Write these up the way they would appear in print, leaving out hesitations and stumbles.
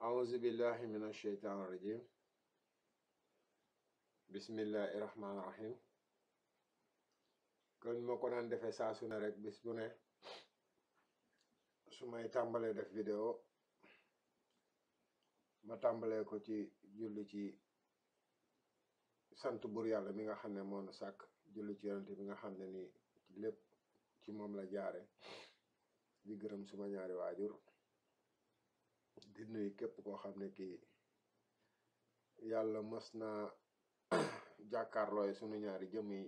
أعوذ بالله من الشيطان الرجيم بسم الله الرحمن الرحيم kon ma ko daan defee saa su ne rek bis bu ne su may tàmbalee def vidéo ma tàmbalee ko ci julli ci sant bur yàlla mi nga xam ne moo nu sàkk julli ci yonent bi nga xam ne ni lépp ci moom la jaare di gërëm suma ñaari waajur di nuyu képp koo xam ne kii yàlla mës na jàkkaarlooy sunu ñaari jëm yi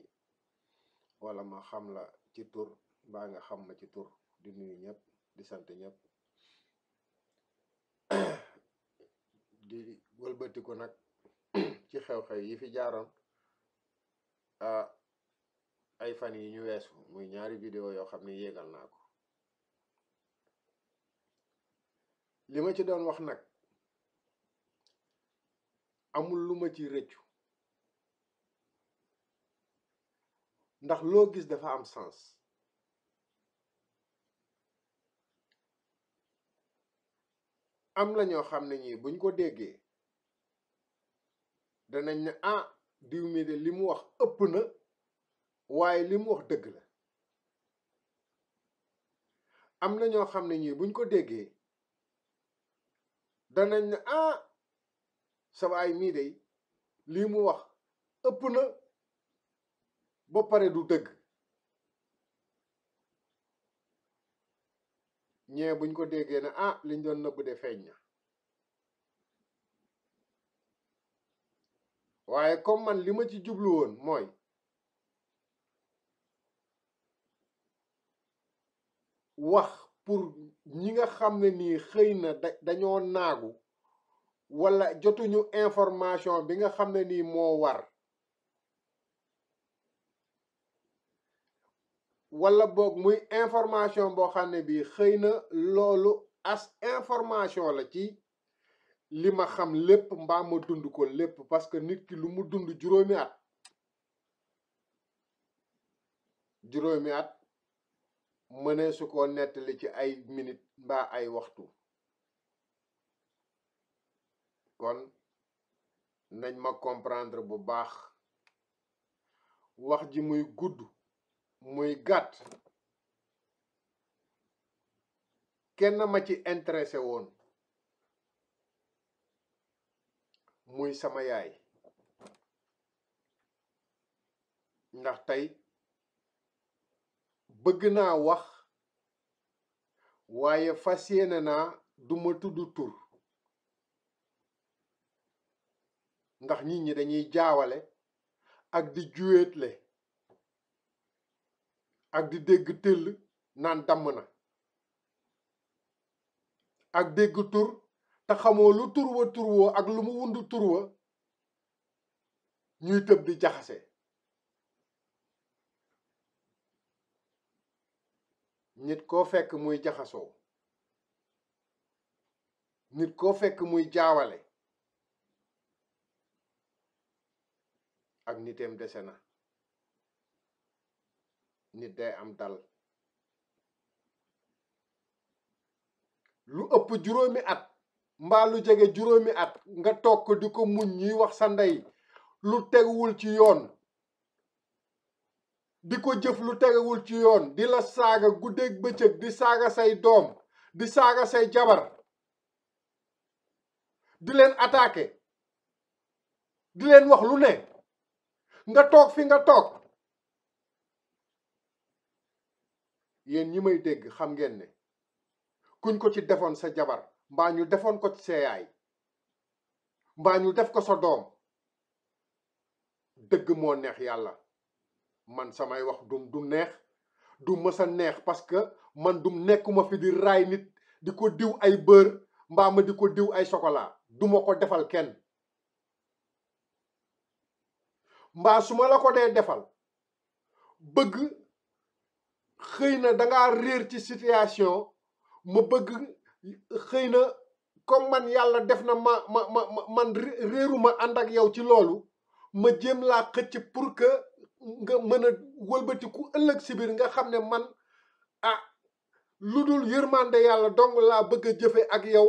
wala ma xam la ci tur mbaa nga xam ma ci tur di nuyu ñëpp di sant ñëpp di wëlbatiku nag ci xew-xew yi fi jaaroon ay fan yi ñu weesu muy ñaari vidéo yoo xam ne yéegal naa ko li ma ci doon wax nag amul lu ma ci rëccu ndax loo gis dafa am sens am la ñoo xam ne ñii buñ ko déggee danañ ne diw mi de li mu wax ëpp na waaye li mu wax dëgg la am na ñoo xam ne ñii buñ ko déggee danañ ne sa waay mii de lii mu wax ëpp na ba pare du dëgg ñee buñ ko déggee ne liñ doon nëbb de feeñ na waaye comme man li ma ci jublu woon mooy wax pour ñi nga xam ne nii xëy na dañoo naagu wala jotuñu information bi nga xam ne nii moo war wala boog muy information boo xam ne bii xëy na loolu as information la ci li ma xam lépp mbaa ma dund ko lépp parce que nit ki lu mu dund juróomi at mënee su ko nettali ci ay minute mbaa ay waxtu kon nañ ma comprendre bu baax wax ji muy gudd muy gàtt kenn ma ci intéressé woon muy sama yaay ndax tey bëgg naa wax waaye fas yéene naa duma tudd tur ndax nit ñi dañuy jaawale ak di juweetle ak di dégg tëll naan damm na ak dégg tur te xamoo lu tur wa ak lu mu wundu tur wa ñuy tëb di jaxase nit koo fekk muy jaxasoo nit koo fekk muy jaawale ak niteem dese na nit day am dal lu ëpp juróomi at mbaa lu jege juróomi at nga toog ko di ko muñ ñuy wax sa ndey lu teguwul ci yoon di ko jëf lu teguwul ci yoon di la saaga guddeeg bëccëg di saaga say doom di saaga say jabar di leen attaqué di leen wax lu ne nga toog fi nga toog yéen ñi may dégg xam ngeen ne kuñ ko ci defoon sa jabar mbaa ñu defoon ko ci sa yaay mbaa ñu def ko sa doom dëgg moo neex yàlla man samay wax du neex du mësa neex parce que man dum nekkuma fi di raay nit di ko diw ay beurre mbaa ma di ko diw ay chocolat duma ko defal kenn mbaa su ma la ko dee defal bëgg xëy na dangaa réer ci situation ma bëgg xëy na comme man yàlla def na man réeruma ànd ak yow ci loolu ma jéem laa xëcc pour que nga mën a wëlbatiku ëllëg si biir nga xam ne man lu dul yërmande yàlla dong laa bëgg a jëfe ak yow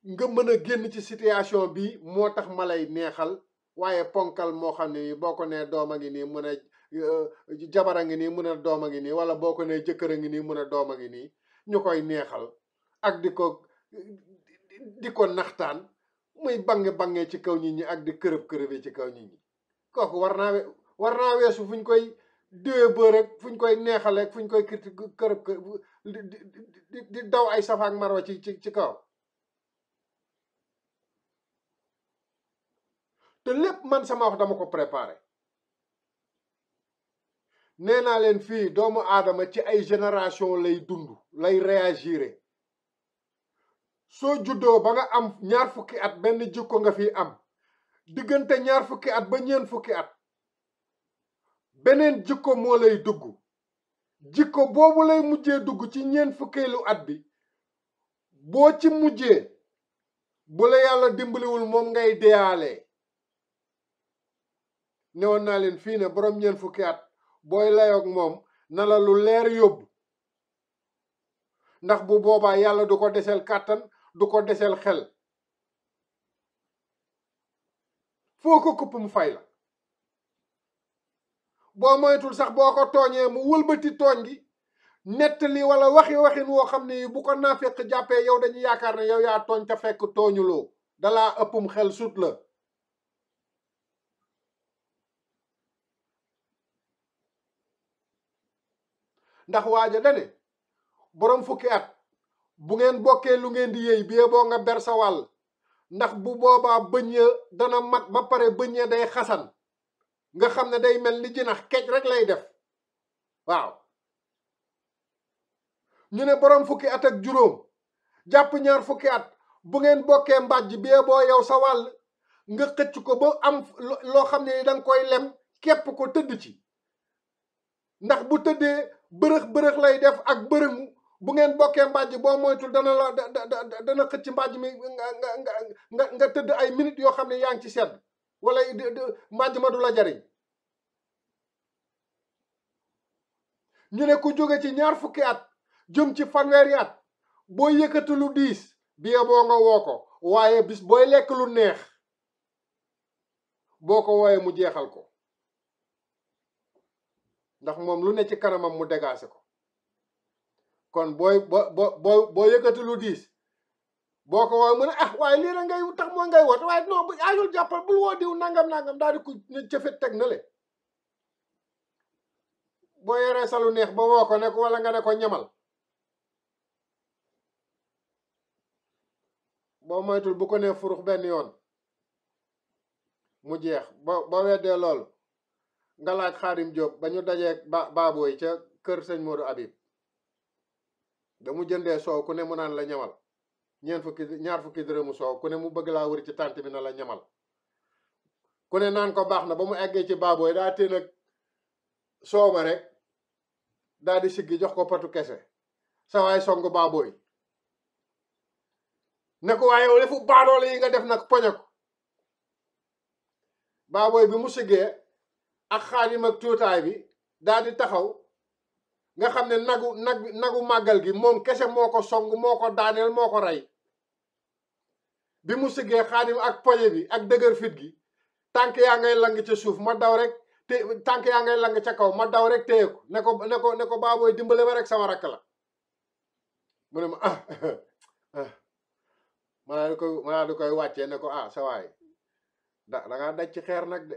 nga mën a génn ci situation bi moo tax ma lay neexal waaye ponkal moo xam ne boo ko nee doom a ngi nii mun a jabar a ngi nii mun a doom a ngi nii wala boo ko nee jëkkër a ngi nii mun a doom a ngi nii ñu koy neexal ak di ko naxtaan muy bange ci kaw nit ñi ak di kërëb ci kaw nit ñi kooku war naa weesu fu ñu koy diwee bër rek fu ñu koy neexal rek fu ñu koy kërëb di daw ay safa ak marwa ci kaw te lépp man sama wax dama ko préparé nee naa leen fii doomu aadama ci ay génération lay dund lay réagir soo juddoo ba nga am ñaar fukki at benn jikko nga fi am diggante ñaar fukki at ba ñeent fukki at beneen jikko moo lay dugg jikko boobu lay mujjee dugg ci ñeent fukkeelu at bi boo ci mujjee bu la yàlla dimbaliwul moom ngay deyaalee newoon naa leen fii ne borom ñeent fukki at booy layoog moom na la lu leer yóbbu ndax bu boobaa yàlla du ko desel kàttan du ko desel xel foo ko kupp mu fay la boo moytul sax boo ko tooñee mu wëlbati tooñ gi nettali wala waxin woo xam ne bu ko naafeq jàppee yow dañuy yaakaar ne yow yaa tooñ te fekk tooñuloo dalaa ëppum xel sut la ndax waaja dane borom fukki at bu ngeen bokkee lu ngeen di yëy bie boo nga ber sa wàll ndax bu boobaa bëñ ya dana mat ba pare bëñ ya day xasan nga xam ne day mel ni jinax kej rek lay def waaw ñu ne borom fukki at ak juróom jàpp ñaar fukki at bu ngeen bokkee mbàjj bie boo yow sa wàll nga xëcc ko ba am loo xam ne danga koy lem képp ko tëdd ci ndax bu tëddee bërëx lay def ak bërëngu bu ngeen bokkee mbàjj boo moytul dana xëcc mbàjj mi nga tëdd ay minutes yoo xam ne yaa ngi ci sedd wala mbàjj ma du la jariñ ñu ne ku jóge ci ñaar fukki at jëm ci fanweeri at boo yëkkati lu diis bi boo nga woo ko waaye bis booy lekk lu neex boo ko wooyee mu jeexal ko ndax moom lu ne ci kanamam mu dégaase ko kon boo yëkkati lu diis boo ko wooyee mu ne ah waaye lii la ngay tax mooy ngay woote waaye non bu aajul jàppal bul woo diw nangam daal di ko cëfet teg na le boo yoree sa lu neex ba woo ko ne ko wala nga ne ko ñamal boo moytul bu ko nee furux benn yoon mu jeex boo weddee loolu nga laaj Xaadim Jóob ba ñu dajee baabooy ca kër sëñ Modou Habib da mu jëndee soow ku ne mu naan la ñamal ñaar fukki dërëmu soow ku ne mu bëgg laa wër ci tànt bi na la ñamal ku ne naan ko baax na ba mu eggee ci baabooy daa téen ak soow ma rek daa di siggi jox ko patu kese sa waay songu baabooy ne ko waaye yow defu baadoole yi nga def nag poñe ko baabooy bi mu siggee ak Xaadim ak tuutaay bi daa di taxaw nga xam ne nagu màggal gi moom kese moo ko song moo ko daaneel moo ko rey bi mu siggee Xaadim ak poñe bi ak dëgër fit gi tànk yaa ngay lang ca suuf ma daw rek te tànk yaa ngay lang ca kaw ma daw rek téye ko ne ko baabooy dimbale ma rek sama rakk la mu ne ma ma di koy wàccee ne ko sa waay da ngaa daj ci xeer nag de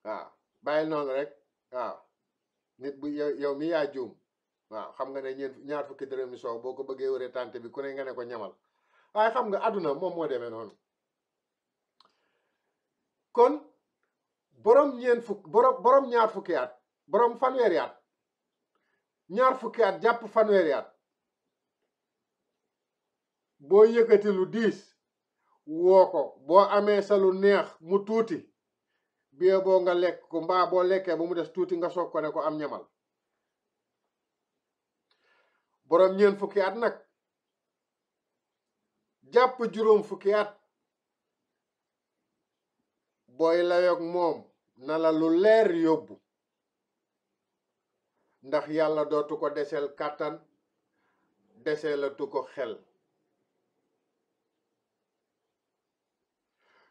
waaw bàyyil noonu rek waaw nit bu yow mi yaa juum waaw xam nga ne ñaar fukki dërëmi soow boo ko bëggee wëree tànt bi ku ne nga ne ko ñamal waaye xam nga àdduna moom moo demee noonu kon borom ñaar fukki at borom fanweeri at ñaar fukki at jàpp fanweeri at boo yëkkati lu diis woo ko boo amee sa lu neex mu tuuti bie boo nga lekk ko mbaa boo lekkee ba mu des tuuti nga soog ko ne ko am ñamal boroom ñeent fukki at nag jàpp juróom fukki at booy layoog moom na la lu leer yóbbu ndax yàlla dootu ko deseel kàttan deseelatu ko xel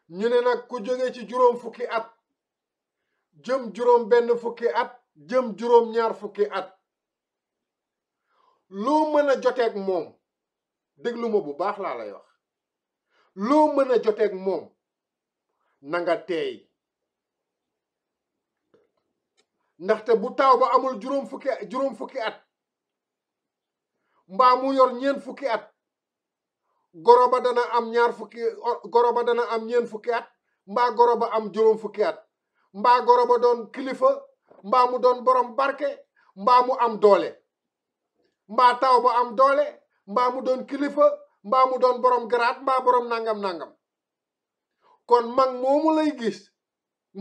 ñu ne nag ku jóge ci juróom fukki at jëm juróom benn fukki at jëm juróom ñaar fukki at loo mën a joteeg moom déglu ma bu baax laa lay wax loo mën a joteeg moom na nga teey ndaxte bu taaw ba amul juróom fukki at mbaa mu yor ñeent fukki at goro ba dana am goro ba dana am ñeent fukki at mbaa goro ba am juróom fukki at mbaa goro ba doon kilifa mbaa mu doon borom barke mbaa mu am doole mbaa taaw ba am doole mbaa mu doon kilifa mbaa mu doon borom garaat mbaa borom nangam kon mag moomu lay gis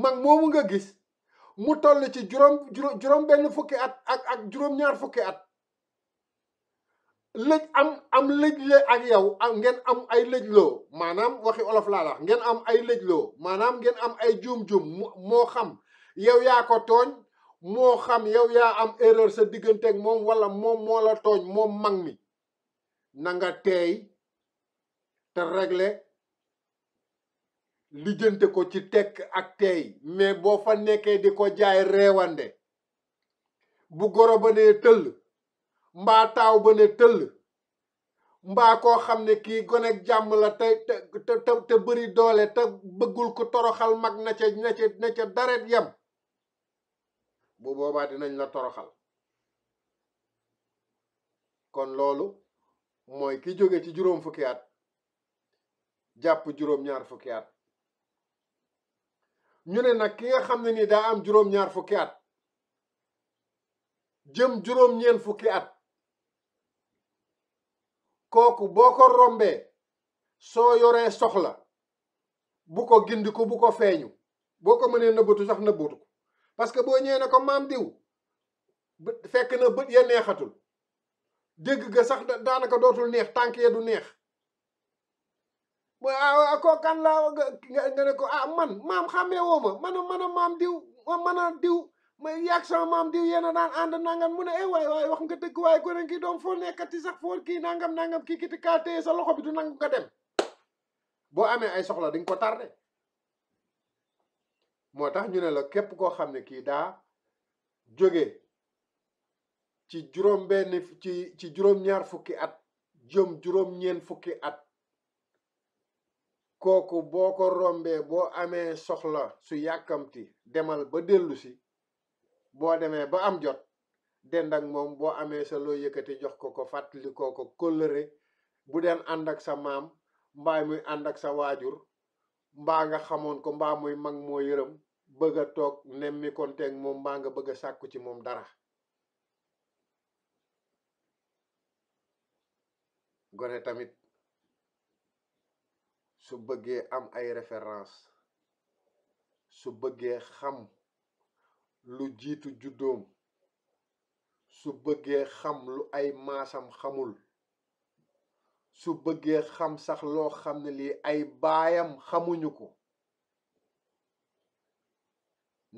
mag moomu nga gis mu toll ci juróom benn fukki at ak juróom ñaar fukki at lëj am lëj le ak yow ngeen am ay lëjloo maanaam waxi olof laa la ngeen am ay lëjloo maanaam ngeen am ay juum-juum moo xam yow yaa ko tooñ moo xam yow yaa am erreur sa digganteeg moom wala moom moo la tooñ moom mag mi na nga teey te régler lijjante ko ci tekk ak teey mais boo fa nekkee di ko jaay reewande bu goro ba nee tëll mbaa taaw ba ne tëll mbaa koo xam ne kii gonek jàmm la te bëri doole te bëggul ko toroxal mag na ca daret yam bu boobaa dinañ la toroxal kon loolu mooy ki jóge ci juróom fukki at jàpp juróom ñaar fukki at ñu ne nag ki nga xam ne ni daa am juróom ñaar fukki at jëm juróom ñeent fukki at kooku boo ko rombee soo yoree soxla bu ko gindiku bu ko feeñu boo ko mënee nëbbatu sax nëbbatu ko parce que boo ñëwee ne ko maam diw fekk na bët ya neexatul dégg ga sax daanaka dootul neex tànk ya du neex mooy ko kan la nga ne ko man maam xàmmee woo ma man a maam diw man a diw ma yàgg sama maam diw yéen a daan ànd nangam mu ne waay wax nga dëgg waaye gone gi doom foo nekkati sax foo kii nangam kii kiti kaa téye sa loxo bi du nangu nga dem boo amee ay soxla di nga ko tardé moo tax ñu ne la képp koo xam ne kii daa jóge ci juróom ñaar fukki at jëm juróom ñeent fukki at kooku boo ko rombee boo amee soxla su yàkkamti demal ba dellu si boo demee ba am jot dend ak moom boo amee sa loo yëkkati jox ko fàttali ko kóllëre bu deen ànd ak sa maam mbaa muy ànd ak sa waajur mbaa nga xamoon ko mbaa muy mag moo yërëm bëgg a toog nemmi konteeg moom mbaa nga bëgg a sàkku ci moom dara gone tamit su bëggee am ay référence su bëggee xam lu jiitu juddoom su bëggee xam lu ay maasam xamul su bëggee xam sax loo xam ne lii ay baayam xamuñu ko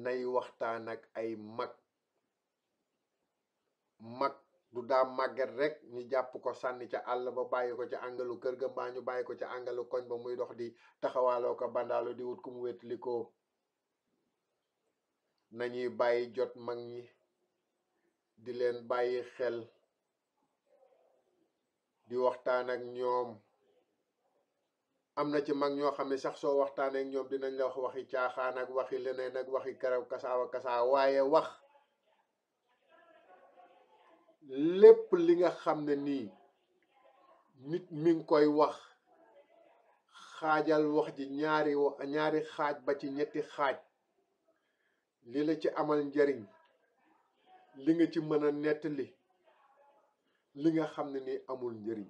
nay waxtaan ak ay mag du daa màgget rek ñu jàpp ko sànni ca àll ba bàyyi ko ca àngalu kër ga mbaa ñu bàyyi ko ca àngalu koñ ba muy dox di taxawaaloo ko bandaalu di wut ku mu wétli ko nañuy bàyyi jot mag ñi di leen bàyyi xel di waxtaan ak ñoom am na ci mag ñoo xam ne sax soo waxtaanee ak ñoom dinañ la wax waxi caaxaan ak waxi leneen ak waxi karaw kasaawa waaye wax lépp li nga xam ne nii nit mi ngi koy wax xaajal wax ji ñaari xaaj ba ci ñetti xaaj li la ci amal njariñ li nga ci mën a nettali li nga xam ne nii amul njariñ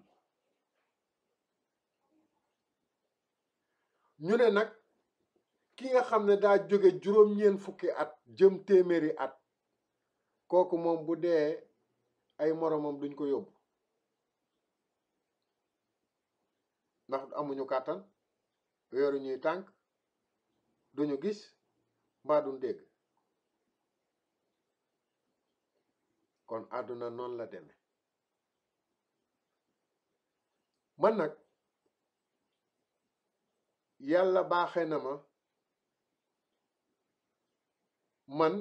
ñu ne nag ki nga xam ne daa jóge juróom-ñeent fukki at jëm téeméeri at kooku moom bu dee ay moromam duñ ko yóbbu ndax amuñu kàttan yoru ñuy tànk duñu gis mbaa duñ dégg kon àdduna noonu la deme man nag yàlla baaxe na ma man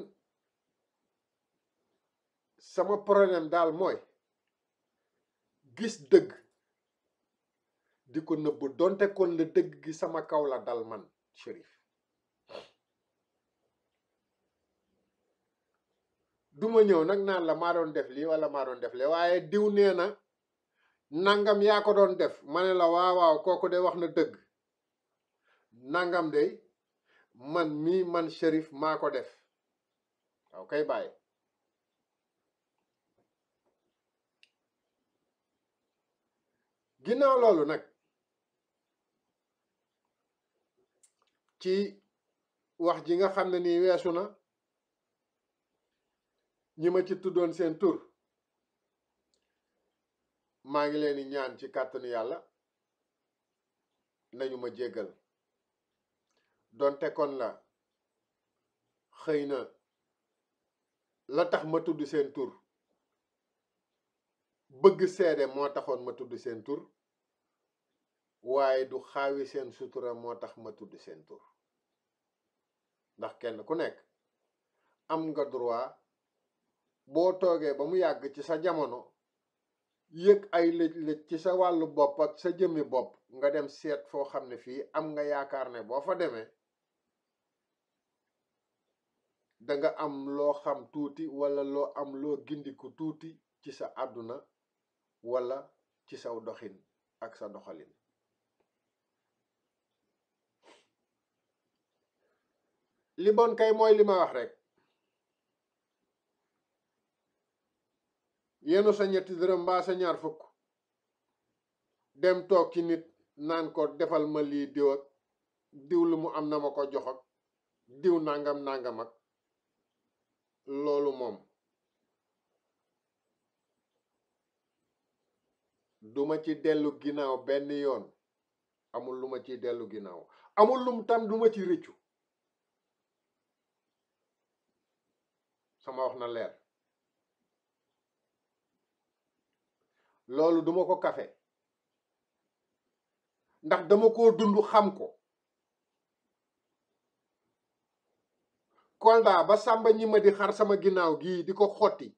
sama problème daal mooy gis dëgg di ko nëbb donte kon la dëgg gi sama kaw la dal man Cherif duma ñëw nag naan la maa doon def lii wala maa doon def lee waaye diw nee na nangam yaa ko doon def ma ne la waaw kooku de wax na dëgg nangam de man mii man Cherif maa ko def waaw kay bàyyi ginnaaw loolu nag ci wax ji nga xam ne nii weesu na ñi ma ci tuddoon seen tur maa ngi leen di ñaan ci kàttanu yàlla nañu ma jéggal donte kon la xëy na la tax ma tudd seen tur bëgg seede moo taxoon ma tudd seen tur waaye du xaawi seen sutura moo tax ma tudd seen tur ndax kenn ku nekk am nga droit boo toogee ba mu yàgg ci sa jamono yëg ay lëj-lëj ci sa wàllu bopp ak sa jëmmi bopp nga dem seet foo xam ne fii am nga yaakaar ne boo fa demee danga am loo xam tuuti wala loo am loo gindiku tuuti ci sa àdduna wala ci saw doxin ak sa doxalin li bon kay mooy li ma wax rek yenu sa ñetti dërëm mbaa sa ñaar fukk dem toog ci nit naan ko defal ma lii diw ak diw lu mu am na ma ko jox ak diw nangam nangam ak loolu moom duma ci dellu ginnaaw benn yoon amul lu ma ciy dellu ginnaaw amul lum tam du ma ci rëccu sama wax na leer loolu duma ko kafe ndax dama ko dund xam ko Kolda ba Samba ñi ma di xar sama ginnaaw gii di ko xotti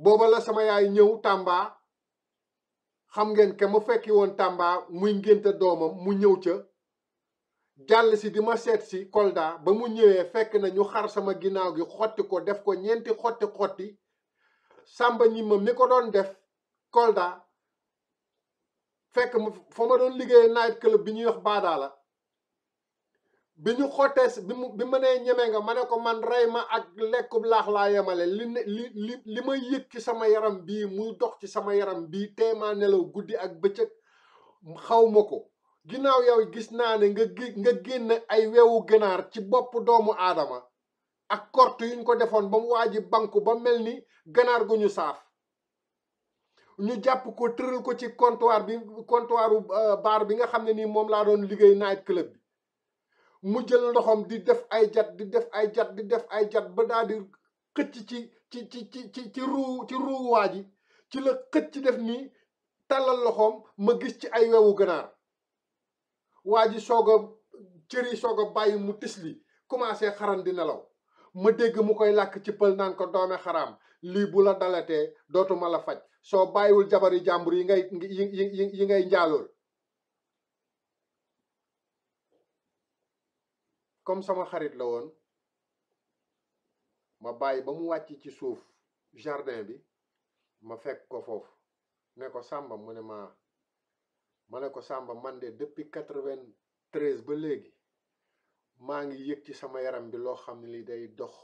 booba la sama yaay ñëw Tamba xam ngeen ke mu fekki woon Tamba muy ngénte doomam mu ñëw ca jàll si di ma seet si Kolda ba mu ñëwee fekk na ñu xar sama ginnaaw gi xotti ko def ko ñeenti xotti Samba ñi ma mi ko doon def Kolda fekk fa ma doon liggéey night club bi ñuy wax baadaala bi ñu xottee bi ma nee ñeme nga ma ne ko man rey ma ak lekkub laax laa yemale li ma yëg ci sama yaram bii muy dox ci sama yaram bii teemaa nelaw guddi ak bëccëg xaw ma ko ginnaaw yow gis naa ne nga génn ay weewu ganaar ci bopp doomu aadama ak korte yuñ ko defoon ba mu waaji banku ba mel ni ganaar gu ñu saaf ñu jàpp ko tëral ko ci comptoiru baar bi nga xam ne nii moom laa doon liggéey night club bi mu jël ndoxam di def ay jat di def ay jat di def ay jat ba daal di xëcc ci ruu waa ji ci la xëcc def nii tàllal loxoom ma gis ci ay wewu ganaar waa ji soog a cëri soog a bàyyi mu tisli commencé xaran di nelaw ma dégg mu koy làkk ci pël naan ko doome xaraam lii bu la dalatee dootuma la faj soo bàyyiwul jabari jàmbur yi ngay njaalool comme sama xarit la woon ma bàyyi ba mu wàcc ci suuf jardin bi ma fekk ko foofu ne ko Samba mu ne ma ne ko Samba man de depuis 93 ba léegi maa ngi yëg ci sama yaram bi loo xam ne li day dox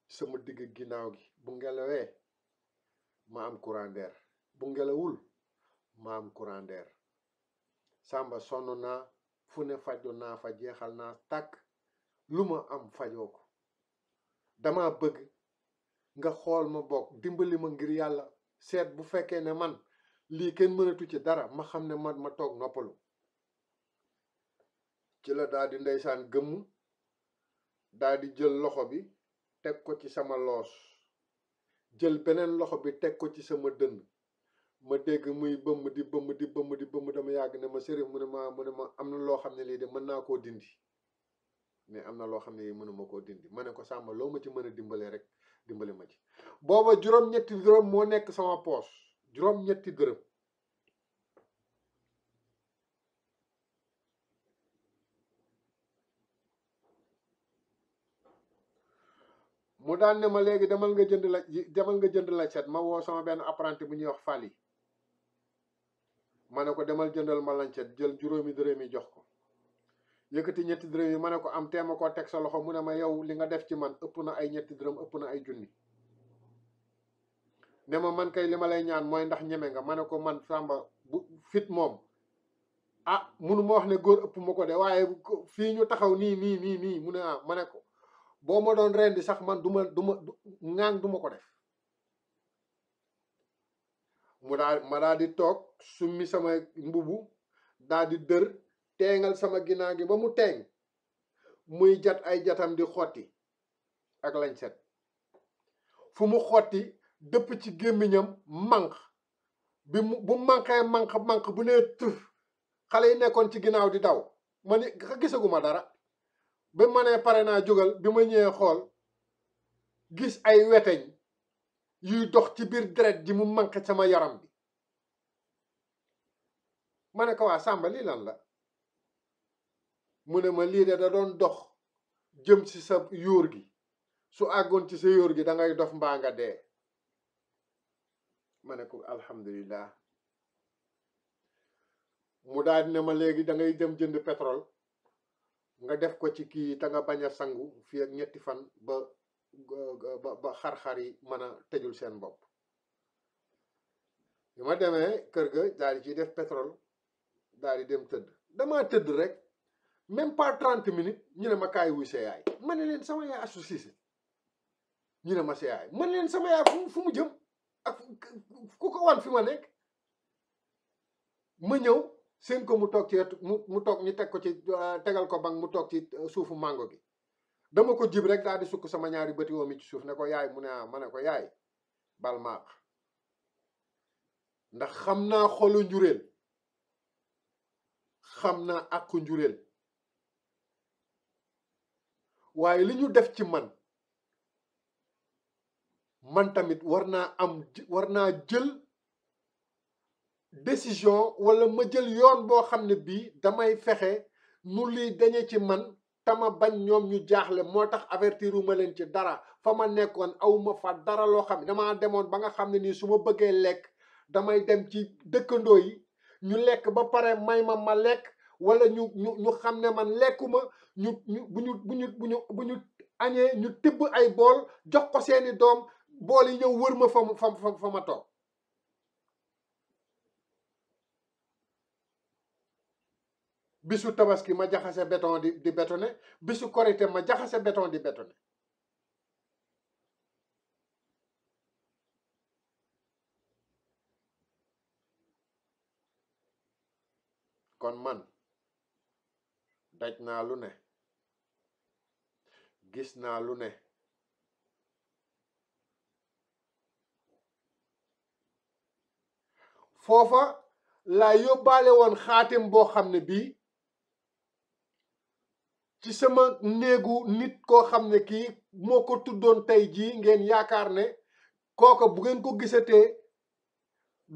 sama digg ginnaaw gi bu ngelawee ma am courant d'air bu ngelawul ma am courant d'air Samba sonn naa fu ne faju naa fa jeexal naa tàkk lu ma am fajoo ko dama bëgg nga xool ma bokk dimbali ma ngir yàlla seet bu fekkee ne man lii kenn mënatu ci dara ma xam ne man ma toog noppalu ci la daal di ndeysaan gëmm daal di jël loxo bi teg ko ci sama loos jël beneen loxo bi teg ko ci sama dënn ma dégg muy bëmm di bëmm di bëmm di bëmm dama yàgg ne ma Chérif mu ne ma am na loo xam ne lii de mën naa koo dindi mais am na loo xam ne lii mënuma koo dindi ma ne ko Samba loo ma ci mën a dimbalee rek dimbale ma ci booba juróom-ñetti dërëm moo nekk sama poos juróom-ñetti dërëm mu daan ne ma léegi demal nga jënd la set ma woo sama benn apprenti bu ñuy wax Fally ma ne ko demal jëndal ma lancet jël juróomi dërëm yi jox ko yëkkati ñetti dërëm yi ma ne ko am teema koo teg sa loxo mu ne ma yow li nga def ci man ëpp na ay ñetti dërëm ëpp na ay junni ne ma man kay li ma lay ñaan mooy ndax ñeme nga ma ne ko man Samba bu fit moom ah munu ma wax ne góor ëpp ma ko de waaye fii ñu taxaw nii mu ne ah ma ne ko boo ma doon rendi sax man du ma ko def ma daal di toog summi sama mbubu daal di dër teengal sama ginnaaw gi ba mu teeng muy jat ay jatam di xotti ak lañ set fu mu xotti dëpp ci gémmiñam manq bu manq bu nee tëf xale yi nekkoon ci ginnaaw di daw ma ni gisaguma dara ba ma nee pare naa jógal bi ma ñëwee xool gis ay weteñ yuy dox ci biir deret ji mu manqué sama yaram bi ma ne ko waa Samba lii lan la mu ne ma lii de da doon dox jëm ci sa yóor gi su àggoon ci sa yóor gi da ngay dof mbaa nga dee ma ne ko alhamdulillah mu daal ne ma léegi da ngay dem jënd pétrole nga def ko ci kii te nga bañ a sangu fii ak ñetti fan ba xar-xar yi mën a tëjul seen bopp bi ma demee kër ga daal di ciy def pétrole daal di dem tëdd damaa tëdd rek même pas 30 minutes ñu ne ma kaay wuy sa yaay ma ne leen sama yaay Astou Cissé ñu ne ma sa yaay man leen sama yaay fu mu jëm ak ku ko wan fi ma nekk ma ñëw seen ko mu toog ci mu toog ñu teg ko ci tegal ko bang mu toog ci suufu mango gi dama ko jib rek daal di sukk sama ñaari bëti woom yi ci suuf ne ko yaay mu ne ah ma ne ko yaay bal maaq ndax xam naa xolu njureel xam naa àqu njureel waaye li ñu def ci man tamit war naa jël décision wala ma jël yoon boo xam ne bii damay fexe nu lii dañe ci man tama bañ ñoom ñu jaaxle moo tax avertiruma leen ci dara fa ma nekkoon awma fa dara loo xam ne damaa demoon ba nga xam ne nii su ma bëggee lekk damay dem ci dëkkandoo yi ñu lekk ba pare may ma lekk wala ñu xam ne man lekkuma bu ñu añee ñu tibb ay bool jox ko seeni doom bool yi ñëw wër ma fa ma toog bisu tabaski ma jaxase béton di bétonné bisu korité ma jaxase béton di bétonné kon man daj naa lu ne gis naa lu ne foofa laa yóbbaale woon xaatim boo xam ne bii ci sama néegu nit koo xam ne kii moo ko tuddoon tey jii ngeen yaakaar ne kooka bu ngeen ko gisatee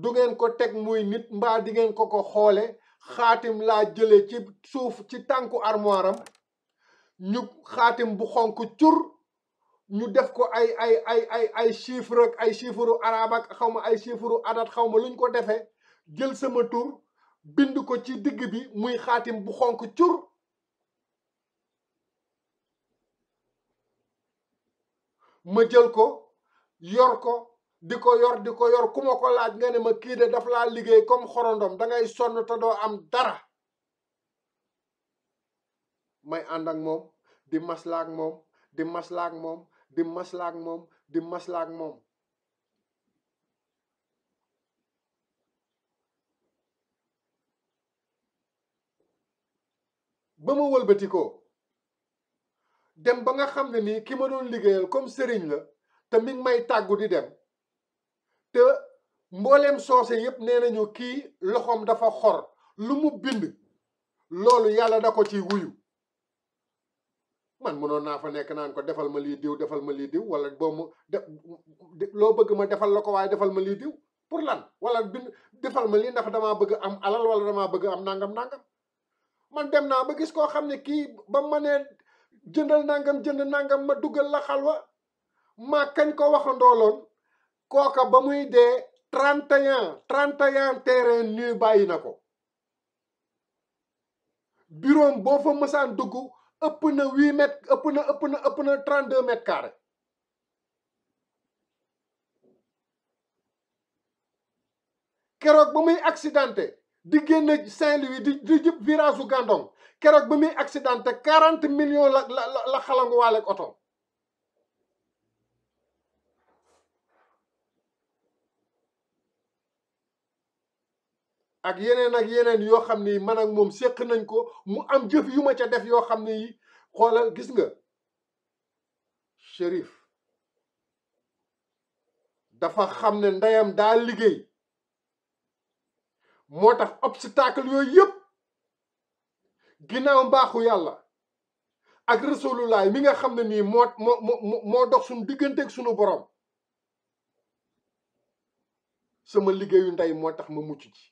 du ngeen ko teg muy nit mbaa di ngeen ko xoole xaatim laa jële ci suuf ci tànku armoire am ñu xaatim bu xonk cur ñu def ko ay chiffre ak ay chiffre arabe ak xaw ma ay chiffre adat xaw ma luñ ko defee jël sama tur bind ko ci digg bi muy xaatim bu xonk cur ma jël ko yor ko di ko yor ku ma ko laaj nga ne ma kii de daf laa liggéey comme xorondom dangay sonn te doo am dara may ànd ak moom di maslaak moom di maslaak moom di maslaak moom di maslaak moom ba ma wëlbatikoo dem ba nga xam ne nii ki ma doon liggéeyal comme sëriñ la te mi ngi may tàggu di dem te mbooleem soose yépp nee nañu kii loxoom dafa xor lu mu bind loolu yàlla da ko ci wuyu man mënoon naa fa nekk naan ko defal ma lii diw defal ma lii diw wala boo mu loo bëgg ma defal la ko waaye defal ma lii diw pour lan wala bind defal ma lii ndax damaa bëgg am alal wala damaa bëgg am nangam nangam man dem naa ba gis koo xam ne kii ba ma nee jëndal nangam jënd nangam ma duggal la xalwa maa kañ ko waxandooloon kooka ba muy dee 31 terrain nu bàyyi na ko bureau boo fa mësaan dugg ëpp na 8 mètres ëpp na 32 mètres carrés keroog ba muy accidenté di génn Saint-Louis di jub virage u Gandon keroog ba muy accidenté 40 millions la xalangu waale ak oto ak yeneen yoo xam ne man ak moom séq nañ ko mu am jëf yu ma ca def yoo xam ne yi xoolal gis nga Chérif dafa xam ne ndeyam daa liggéey moo tax obstacle yooyu yëpp ginnaaw mbaaxu yàlla ak rasulullah mi nga xam ne nii moo dox suñu digganteeg suñu borom sama liggéeyu ndey moo tax ma mucc ci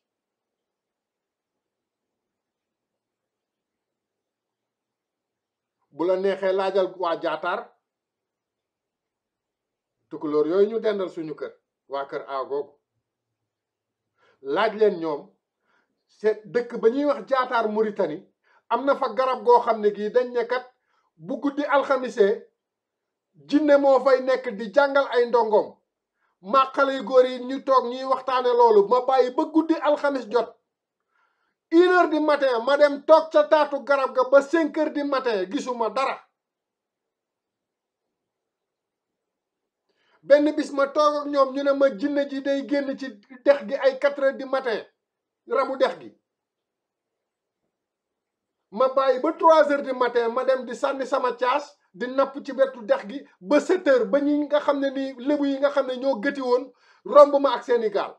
bu la neexee laajal waa jaataar tukulóor yooyu ñu dendal suñu kër waa kër agoogu laaj leen ñoom c'est dëkk ba ñuy wax jaataar Mauritanie am na fa garab goo xam ne gii dañ ne kat bu guddi alxamisee jinne moo fay nekk di jàngal ay ndongom ma xale yu góor yi ñu toog ñuy waxtaane loolu ma bàyyi ba guddi alxamis jot 1h du matin ma dem toog ca taatu garab ga ba 5h du matin gisuma dara benn bis ma toog ak ñoom ñu ne ma jinne ji day génn ci dex gi ay 4h du matin rabu dex gi ma bàyyi ba 3h du matin ma dem di sànni sama caas di napp ci wetu dex gi ba 7h ba ñi nga xam ne nii lébu yi nga xam ne ñoo gëti woon romb ma ak seeni gaal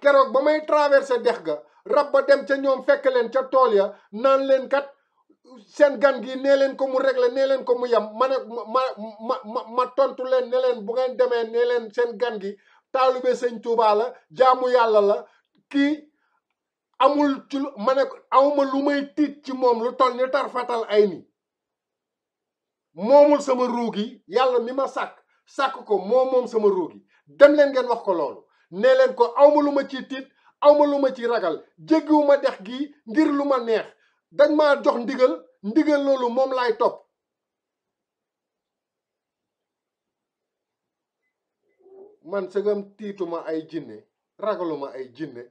keroog ba may traversé dex ga rab ba dem ca ñoom fekk leen ca tool ya naan leen kat seen gan gi nee leen ko mu réglé nee leen ko mu yam ma ne ma tontu leen ne leen bu ngeen demee nee leen seen gan gi taalube sëñ Tuubaa la jaamu yàlla la kii amul ci ma ne awma lu may tiit ci moom lu toll ni tarfatal ay ni moomul sama ruugi yàlla mi ma sàkk ko moom sama ruugi dem leen ngeen wax ko loolu nee leen ko awma lu ma ci tiit awma lu ma ci ragal jéggiwuma dex gi ngir lu ma neex dañ maa jox ndigal loolu moom laay topp man sëgam tiituma ay jinne ragaluma ay jinne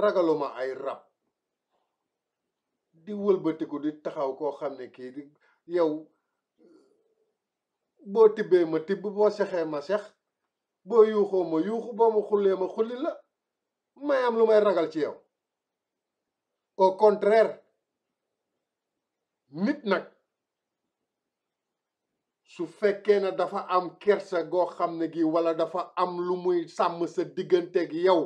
ragaluma ay rab di wëlbatiku di taxaw koo xam ne kii di yow boo tibbee ma tibb boo sexee ma sex boo yuuxoo ma yuuxu boo ma xullee ma xulli la may am lu may ragal ci yow au contraire nit nag su fekkee ne dafa am kersa goo xam ne gi wala dafa am lu muy sàmm sa digganteeg yow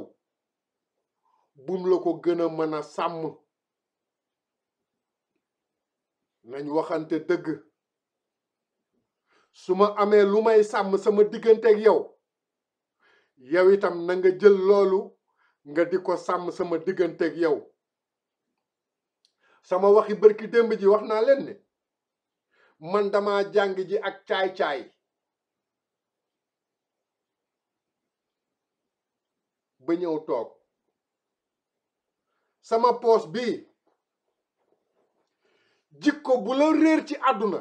bum la ko gën a mën a sàmm nañ waxante dëgg su ma amee lu may sàmm sama digganteeg yow yow itam na nga jël loolu nga di ko sàmm sama digganteeg yow sama waxi bërki démb ji wax naa leen ne man dama jàng ji ak caay-caay ba ñëw toog sama poos bi jikko bu la réer ci àdduna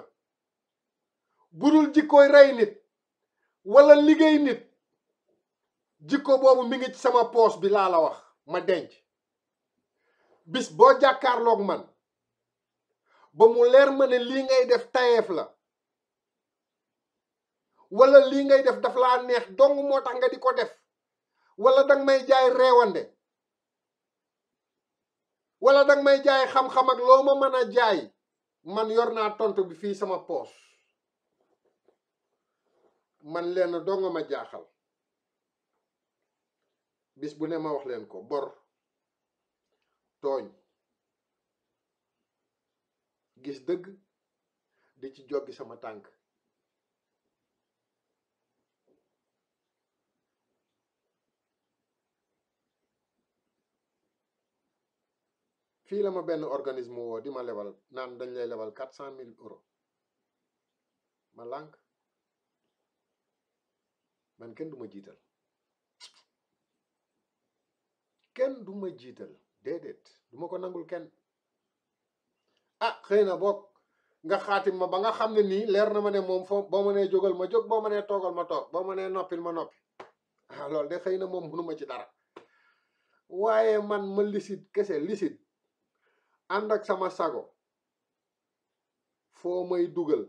budul jikkooy rey nit wala liggéey nit jikko boobu mi ngi ci sama poos bi laa la wax ma denc bis boo jàkkaarloog man ba mu leer ma ne lii ngay def tayeef la wala lii ngay def daf laa neex dong moo tax nga di ko def wala danga may jaay reewande wala danga may jaay xam-xam ak loo ma mën a jaay man yor naa tontu bi fii sama poos man leen doo nga ma jaaxal bis bu ne ma wax leen ko bor tooñ gis dëgg di ci joggi sama tànk fii la ma benn organisme woo di ma lebal naan dañ lay lebal 400 000 euros ma lànk man kenn du ma jiital kenn du ma jiital déedéet du ma ko nangul kenn ah xëy na boog nga xaatim ma ba nga xam ne nii leer na ma ne moom foo boo ma nee jógal ma jóg boo ma nee toogal ma toog boo ma nee noppil ma noppi ah loolu de xëy na moom mënuma ci dara waaye man ma lisit kese lisit ànd ak sama sago foo may dugal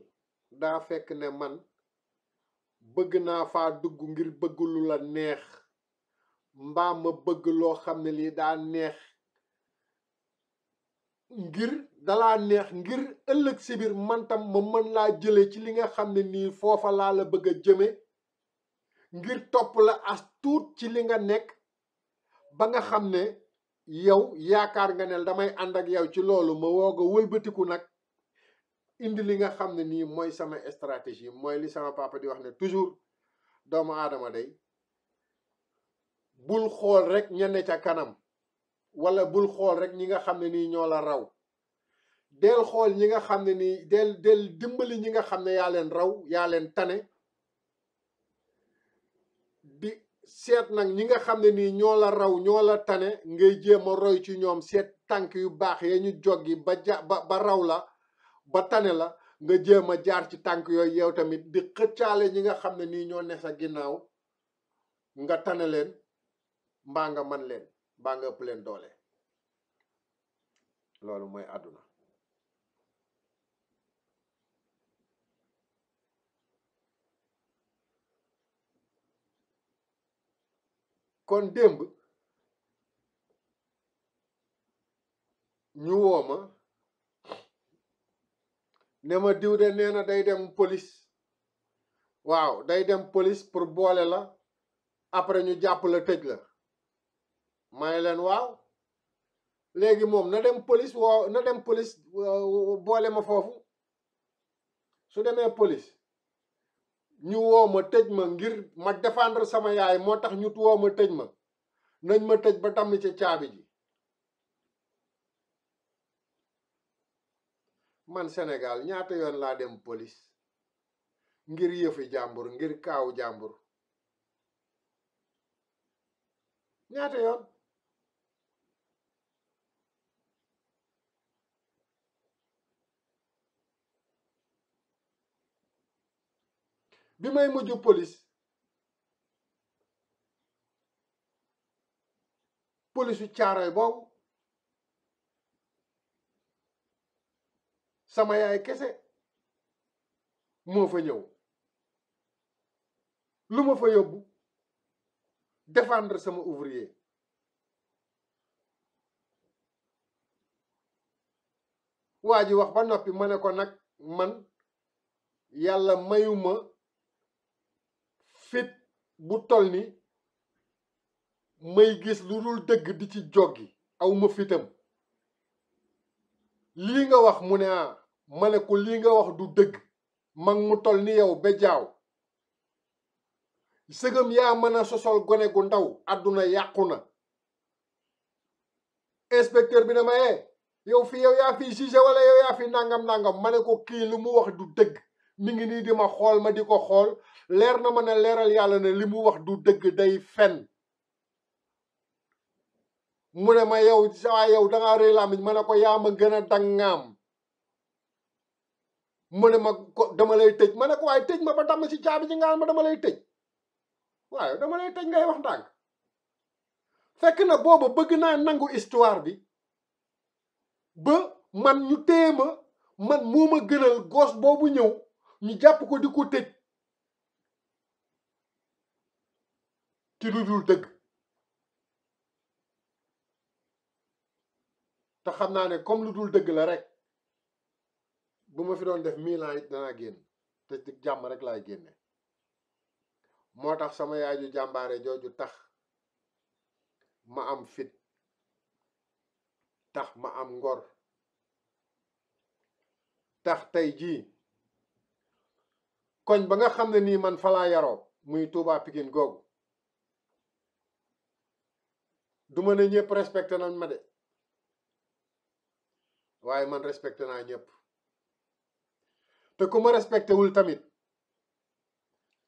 daa fekk ne man bëgg naa faa dugg ngir bëgg lu la neex mbaa ma bëgg loo xam ne lii daa neex ngir dalaa neex ngir ëllëg si biir man tam ma mën laa jële ci li nga xam ne nii foofa laa la bëgg a jëme ngir topp la as tuut ci li nga nekk ba nga xam ne yow yaakaar nga ne damay ànd ak yow ci loolu ma woog a wëlbatiku nag indi li nga xam ne nii mooy sama stratégie mooy li sama papa di wax ne toujours doomu aadama day bul xool rek ña ne ca kanam wala bul xool rek ñi nga xam ne nii ñoo la raw del xool ñi nga xam ne nii del dimbali ñi nga xam ne yaa leen raw yaa leen tane di seet nag ñi nga xam ne nii ñoo la raw ñoo la tane ngay jéem a roy ci ñoom seet tànk yu baax ya ñu joggi ba raw la ba tane la nga jéem a jaar ci tànk yooyu yow tamit di xëccaale ñi nga xam ne nii ñoo ne sa ginnaaw nga tane leen mbaa nga man leen mbaa nga ëpp leen doole loolu mooy àdduna kon démb ñu woo ma ne ma diw de nee na day dem police waaw day dem police pour boole la après ñu jàpp la tëj la may leen waaw léegi moom na dem police boole ma foofu su demee police ñu woo ma tëj ma ngir ma défendre sama yaay moo tax ñu woo ma tëj ma nañ ma tëj ba damm ci caabi ji man Sénégal ñaata yoon laa dem police ngir yëfi jàmbur ngir kaawu jàmbur ñaata yoon bi may mujj police yu Caaroy boobu sama yaay kese moo fa ñëw lu ma fa yóbbu défendre sama ouvrier waa ji wax ba noppi ma ne ko nag man yàlla mayuma fit bu tol ni may gis lu dul dëgg di ci joggi aw ma fitam lii nga wax mu ne ma ne ko lii nga wax du dëgg mag mu tol ni yow ba jaaw sëgëm yaa mën a sosol gone gu ndaw àdduna yàqu na inspecteur bi ne ma yow fi yow yaa fi jugé wala yow yaa fi nangam ma ne ko kii lu mu wax du dëgg mi ngi nii di ma xool ma di ko xool leer na ma ne leeral yàlla ne li mu wax du dëgg day fen mu ne ma yow saa yow dangaa rëy làmmiñ ma ne ko yaa ma gën a dangaam mu ne ma ko dama lay tëj ma ne ko waaye tëj ma ba damm ci caabi ji nga ma dama lay tëj waaye dama lay tëj ngay wax ndànk fekk na boobu bëgg naa nangu histoire bi ba man ñu téye ma man moo ma gënal gos boobu ñëw ñu jàpp ko di ko tëj ci lu dul dëgg te xam naa ne comme lu dul dëgg la rek bu ma fi doon def 1000 ans it danaa génn te jàmm rek laay génne moo tax sama yaay ju jàmbaare jooju tax ma am fit, tax ma am ngor, tax tey jii koñ ba nga xam ne nii man fa laa yaroo muy Touba Pikine googu du ma ne ñëpp respecté nañ ma de waaye man respecté naa ñëpp te ku ma respecté wul tamit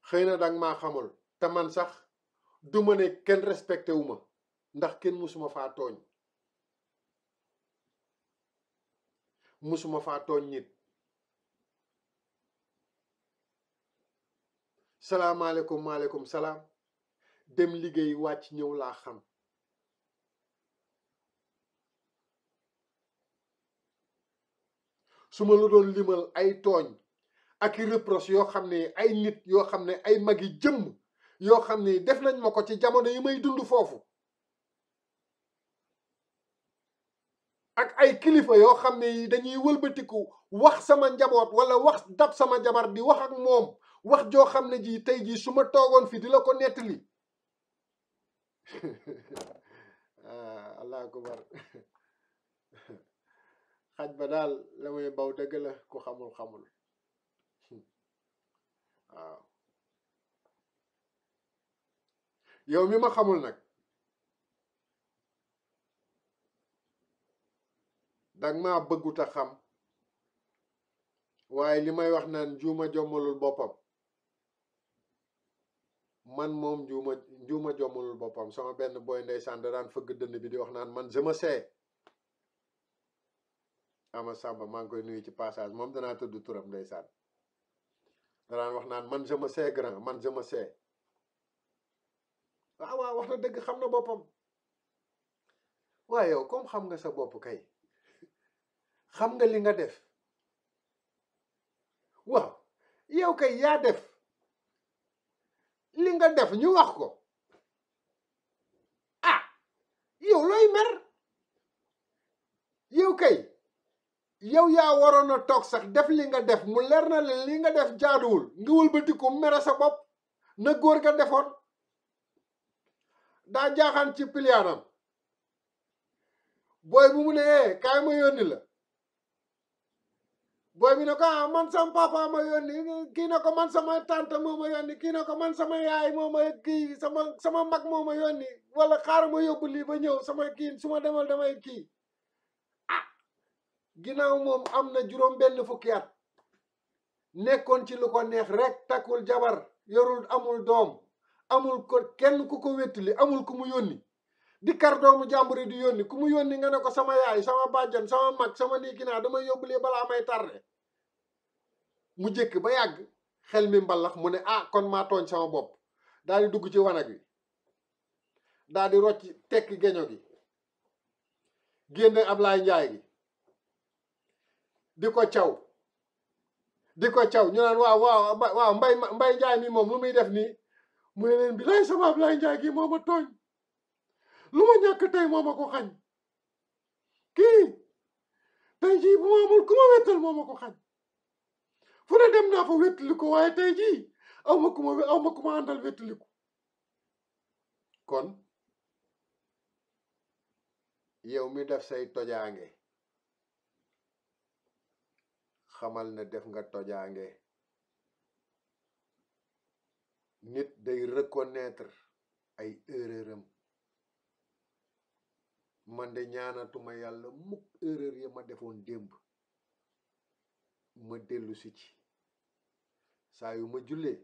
xëy na danga maa xamul te man sax du ma ne kenn respecté wu ma ndax kenn musuma faa tooñ, musuma faa tooñ nit. salaamaaleykum maaleykum salaam dem liggéey wàcc ñëw laa xam. su ma la doon limal ay tooñ ak i reproche yoo xam ne ay nit yoo xam ne ay magi jëmm yoo xam ne def nañ ma ko ci jamono yi may dund foofu ak ay kilifa yoo xam ne dañuy wëlbatiku wax sama njaboot wala wax dab sama jabar di wax ak moom wax joo xam ne ji tey jii su ma toogoon fi di la ko nettali allah akbar xaj ba daal la muy baw dëgg la ku xamul xamul waaw yow mi ma xamul nag danga maa bëggut a xam waaye li may wax naan njuuma jommalul boppam man moom njuuma jommalul boppam sama benn boy ndeysaan da daan fëgg dënn bi di wax naan man je me sais ama sàmba maa ngi koy nuyu ci passage moom danaa tudd turam ndeysaan da daan wax naan man je me sais grand man je me sais waaw wax na dëgg xam na boppam waaye yow comme xam nga sa bopp kay xam nga li nga def waaw yow kay yaa def li nga def ñu wax ko ah yow looy mer yow kay yow yaa waroon a toog sax def li nga def mu leer na leen li nga def jaaduwul nga wëlbatiku mere sa bopp na góor ga defoon daa jaaxaan ci piliyaanam booy bu mu ne kaay ma yónni la booy bi ne ko ah man sama papa ma yónni kii ne ko man sama tante moo ma yónni kii ne ko man sama yaay moo ma kii sama mag moo ma yónni wala xaaral ma yóbbu lii ba ñëw sama kii su ma demal damay kii ah ginnaaw moom am na juróom benn fukki at nekkoon ci lu ko neex rek takkul jabar yorul amul doom amul ko kenn ku ko wéttali amul ku mu yónni di kar doomu jàmbur di yónni ku mu yónni nga ne ko sama yaay sama bàjjan sama mag sama nii kinaa damay yóbbu lii balaa may tarde mu jëkk ba yàgg xel mi mbalax mu ne ah kon maa tooñ sama bopp daal di dugg ci wanag wi daal di rocc tekki geño gi génne Ablaye Njaay gi di ko caw ñu naan waaw mbay Njaay mi moom lu muy def nii mu ne leen bi lay sama Ablaye Njaay gi moo ma tooñ lu ma ñàkk tey moo ma ko xañ kii tey jii bu ma amul ku ma wettal moo ma ko xañ fu ne dem naa fa wettali ko waaye tey jii aw ma ku ma àndal wettali ko kon yow mi def say tojaange xamal ne def nga tojaange nit day reconnaître ay erreuram man de ñaanatuma yàlla mukk erreur ya ma defoon démb ma dellu si ci saa yu ma jullee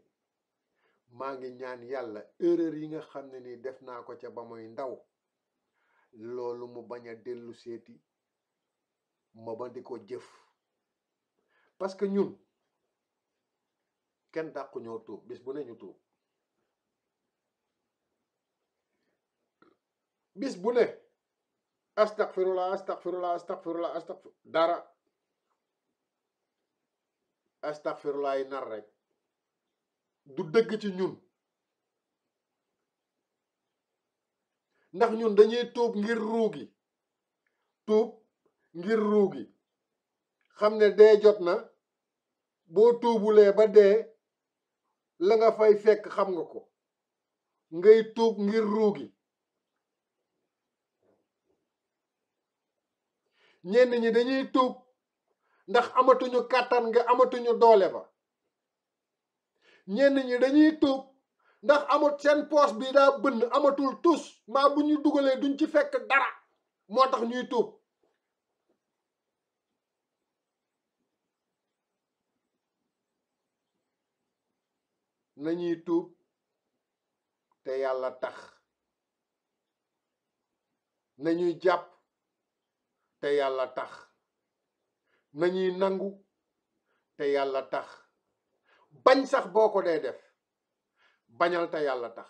maa ngi ñaan yàlla erreur yi nga xam ne ni def naa ko ca ba muy ndaw loolu mu bañ a dellu seeti ma ba di ko jëf parce que ñun kenn dàqu ñoo tuub bis bu ne ñu tuub bis bu ne astaghfirullah dara astaghfirullah yi nar rek du dëgg ci ñun ndax ñun dañuy tuub ngir ruugi xam ne dee jot na boo tuubulee ba dee la nga fay fekk xam nga ko ngay tuub ngir ruugi. ñenn ñi dañuy tuub ndax amatuñu kàttan nga amatuñu doole ba. ñenn ñi dañuy tuub ndax amut seen poos bi daa bënn amatul tus mbaa bu ñu dugalee duñ ci fekk dara moo tax ñuy tuub. nañuy tuub te yàlla tax. nañuy jàpp te yàlla tax. nañuy nangu te yàlla tax. bañ sax boo ko dee def bañal te yàlla tax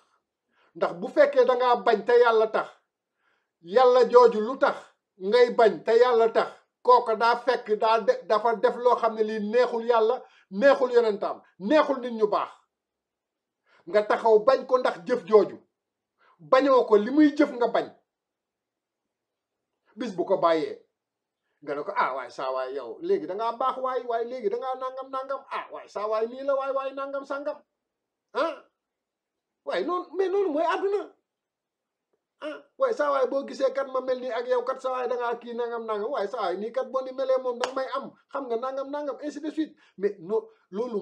ndax bu fekkee dangaa bañ te yàlla tax yàlla jooju lu tax ngay bañ te yàlla tax kooka daa fekk dafa def loo xam ne lii neexul yàlla neexul yonentaam neexul nit ñu baax nga taxaw bañ ko ndax jëf jooju bañoo ko li muy jëf nga bañ bis bu ko bàyyee nga ne ko waaye saa waay yow léegi dangaa baax waaye léegi dangaa nangam waaye saa waay nii la waay nangam sangam waaye noonu mais noonu mooy àdduna waaye saa waay boo gisee kat ma mel nii ak yow kat saa waay dangaa kii nangam waaye saa waay nii kat boo ni melee moom danga may am xam nga nangam ainsi de suite mais non loolu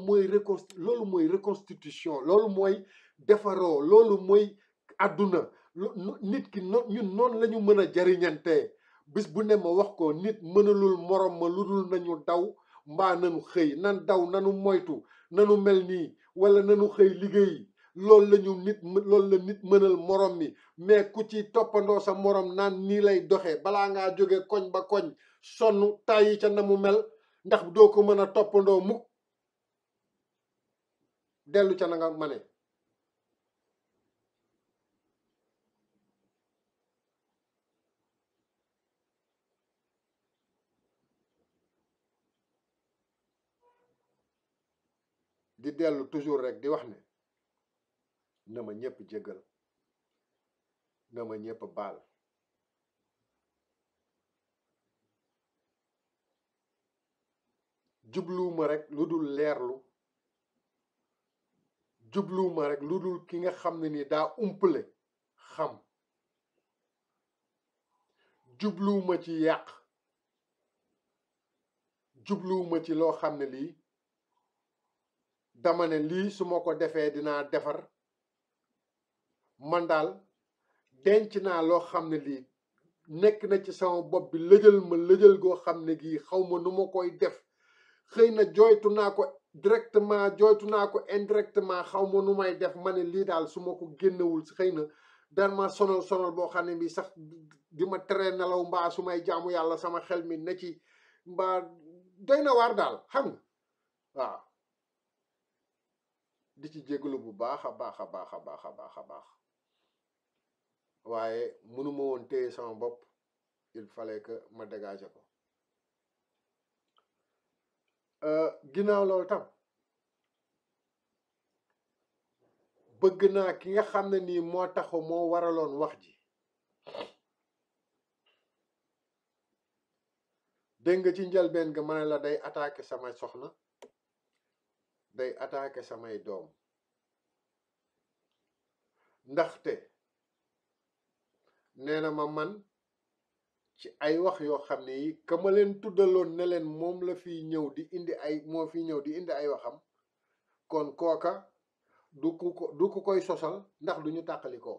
mooy reconstitution loolu mooy defaroo loolu mooy àdduna nit ki ñun noonu la ñu mën a jariñantee bis bu ne ma wax ko nit mënalul morom ma lu dul nañu daw mbaa nanu xëy nan daw nanu moytu nanu mel nii wala nanu xëy liggéey loolu la nit mënal morom mi mais ku ci toppandoo sa morom naan nii lay doxee balaa ngaa jóge koñ ba koñ sonn tàyyi ca na mu mel ndax doo ko mën a toppandoo mukk dellu ca na nga mane. di dellu toujours rek di wax ne na ma ñëpp jéggal na ma ñëpp baal jubluwuma rek lu dul leerlu jubluwuma rek lu dul ki nga xam ne ni daa umpale xam jubluwuma ci yàq jubluwuma ci loo xam ne lii dama ne lii su ma ko defee dinaa defar man daal denc naa loo xam ne lii nekk na ci sama bopp bi lëjal goo xam ne gii xaw ma nu ma koy def xëy na jooytu naa ko directement jooytu naa ko indirectement xaw ma nu may def ma ne lii daal su ma ko génnewul xëy na daan ma sonal boo xam ne bi sax di ma tere nelaw mbaa su may jaamu yàlla sama xel mi ne ci mbaa doy na waar daal xam nga waaw di ci jégalu bu baax a baax waaye mënuma woon téye sama bopp il fallait que ma dégager ko ginnaaw loolu tam bëgg naa ki nga xam ne nii moo taxaw moo waraloon wax ji dégg nga ci njëlbeen nga ma ne la day attaqué samay soxna day attaqué samay doom ndaxte nee na ma man ci ay wax yoo xam ne yi ka ma leen tuddaloon ne leen moom la fiy ñëw di indi ay waxam kon kooka du ku koy sosal ndax du ñu tàqalikoo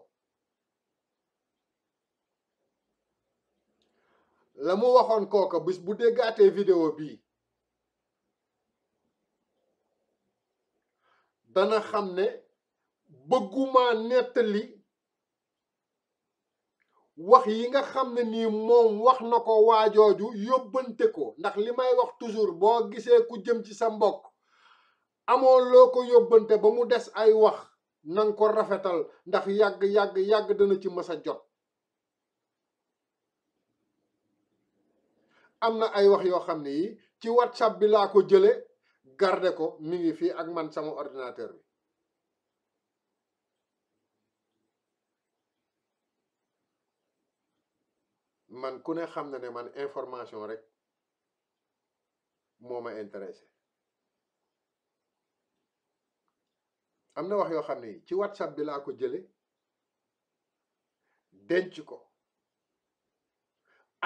la mu waxoon kooka bis bu déggaatee vidéo bii dana xam ne bëgguma nettali wax yi nga xam ne nii moom wax na ko waajooju yóbbante ko ndax li may wax toujours boo gisee ku jëm ci sa mbokk amoo loo ko yóbbante ba mu des ay wax nanga ko rafetal ndax yàgg dana ci mës a jot am na ay wax yoo xam ne yi ci WhatsApp bi laa ko jële garde ko mi ngi fii ak man sama ordinateur bi man ku ne xam na ne man information rek moo ma intéressé am na wax yoo xam ne ci WhatsApp bi laa ko jële denc ko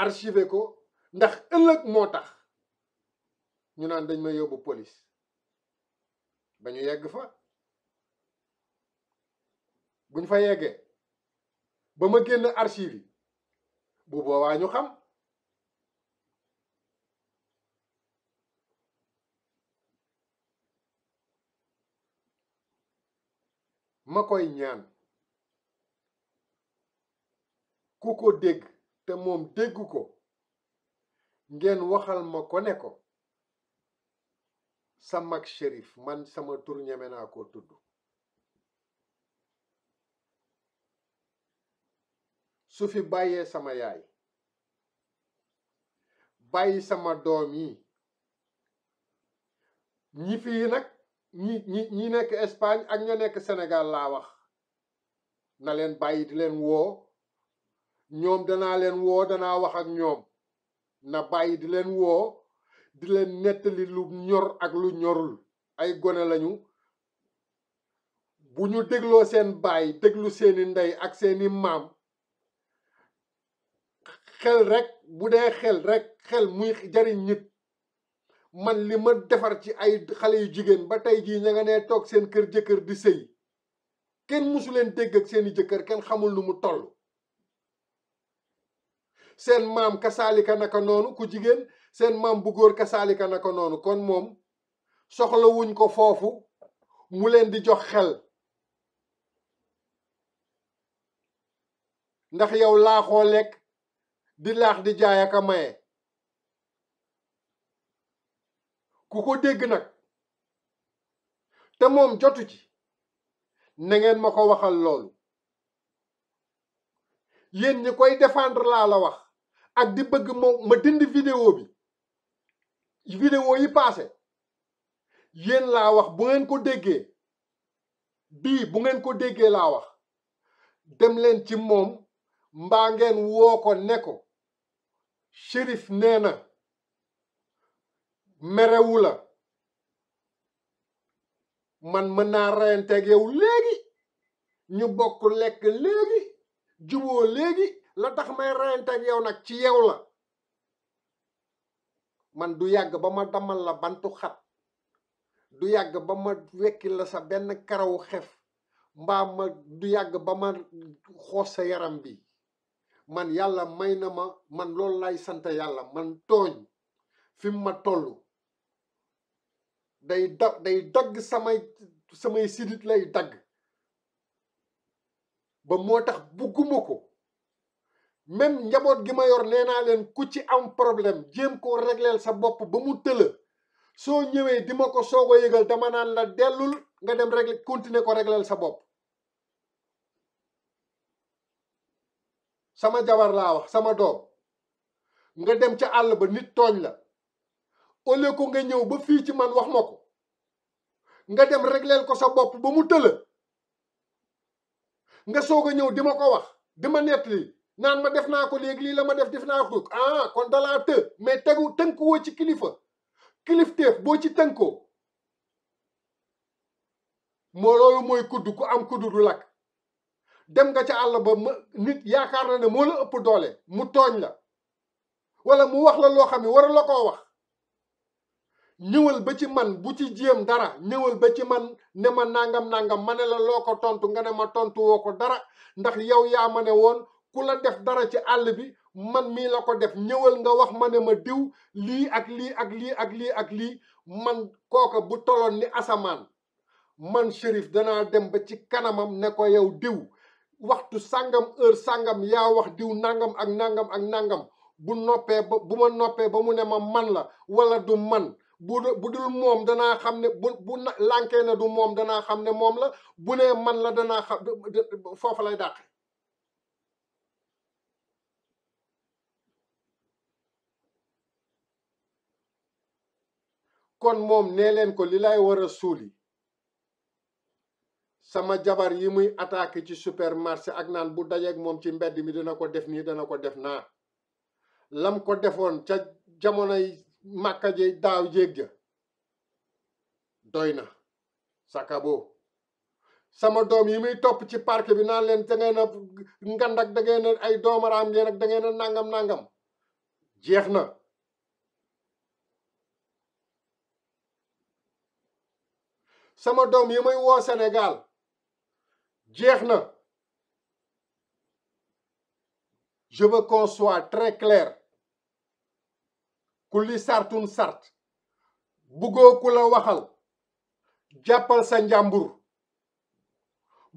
archivé ko ndax ëllëg moo tax ñu naan dañ ma yóbbu police ba ñu yegg fa buñ fa yeggee ba ma génn archive yi bu boobaa ñu xam. ma koy ñaan ku ko dégg te moom dégg ko ngeen waxal ma ko ne ko sa mag Cherif man sama tur ñeme naa ko tudd su fi bàyyee sama yaay bàyyi sama doom yi ñi fii nag ñi nekk Espagne ak ña nekk Sénégal laa wax na leen bàyyi di leen woo ñoom danaa leen woo danaa wax ak ñoom na bàyyi di leen woo di leen nettali lu ñor ak lu ñorul ay gone lañu bu ñu dégloo seen baay déglu seeni ndey ak seeni maam xel rek bu dee xel rek xel muy jariñ nit man li ma defar ci ay xale yu jigéen ba tey jii ña nga nee toog seen kër jëkkër di sëy kenn musu leen dégg ak seeni jëkkër kenn xamul nu mu toll seen maam kasaalika naka noonu ku jigéen seen maam bu góor kasaalika naka noonu kon moom soxla wuñ ko foofu mu leen di jox xel ndax yow laaxoo lekk di laax di jaay ak a maye ku ko dégg nag te moom jotu ci na ngeen ma ko waxal loolu yéen ñi koy défendre laa la wax ak di bëgg ma dindi vidéo yi passé yéen laa wax bu ngeen ko déggee bii bu ngeen ko déggee laa wax dem leen ci moom mbaa ngeen woo ko ne ko Cherif nee na merewu la man mën naa reyanteeg yow léegi ñu bokk lekk léegi juboo léegi la tax may reyanteeg yow nag ci yow la man du yàgg ba ma damal la bantu xat du yàgg ba ma wekki la sa benn karawu xef mbaa ma du yàgg ba ma xoos sa yaram bi man yàlla may na ma man loolu lay sant yàlla man tooñ fi mu ma toll day dagg samay sidit lay dagg ba moo tax bugguma ko même njaboot gi ma yor nee naa leen ku ci am problème jéem koo régleel sa bopp ba mu tëla soo ñëwee di ma ko soog a yëgal dama naan la dellul nga dem régler continuer ko régleel sa bopp sama jabar laa wax sama doom nga dem ca àll ba nit tooñ la au lieu ko nga ñëw ba fii ci man wax ma ko nga dem régleel ko sa bopp ba mu tëla nga soog a ñëw di ma ko wax di ma nettali naan ma def naa ko léegi lii la ma def naa ko kon dalaa të mais tënkuwoo ci kilifteef boo ci tënkoo moo loolu mooy kudd ku am kudd du lakk dem nga ca àll ba nit yaakaar na ne moo la ëpp doole mu tooñ la wala mu wax la loo xam ne war la koo wax ñëwal ba ci man bu ci jéem dara ñëwal ba ci man ne ma nangam ma ne la loo ko tontu nga ne ma tontu woo ko dara ndax yow yaa ma ne woon ku la def dara ci àll bi man mii la ko def ñëwal nga wax ma ne ma diw lii ak lii ak lii ak lii ak lii man kooka bu toloon ni asamaan man Cherif danaa dem ba ci kanamam ne ko yow diw waxtu sàngam heure sàngam yaa wax diw nangam ak nangam bu ma noppee ba mu ne ma man la wala du man bu dul moom danaa xam ne bu lànkee ne du moom danaa xam ne moom la bu nee man la danaa xam foofu lay dàqe kon moom nee leen ko li lay war a suuli sama jabar yi muy attaqué ci supermarché ak naan bu dajeeg moom ci mbedd mi dina ko def nii dana ko def naa lam ko defoon ca jamonoy màkka ji daaw jéeg ja doy na sakabo sama doom yi muy topp ci parc bi naan leen da ngeen a ngand ak da ngeen a ay doomaraam ngeen ak da ngeen a nangam jeex na. sama doom yi may woo Sénégal jeex na. je veux qu'on soit très clair. ku li sartun sart bëggoo ku la waxal jàppal sa njàmbur.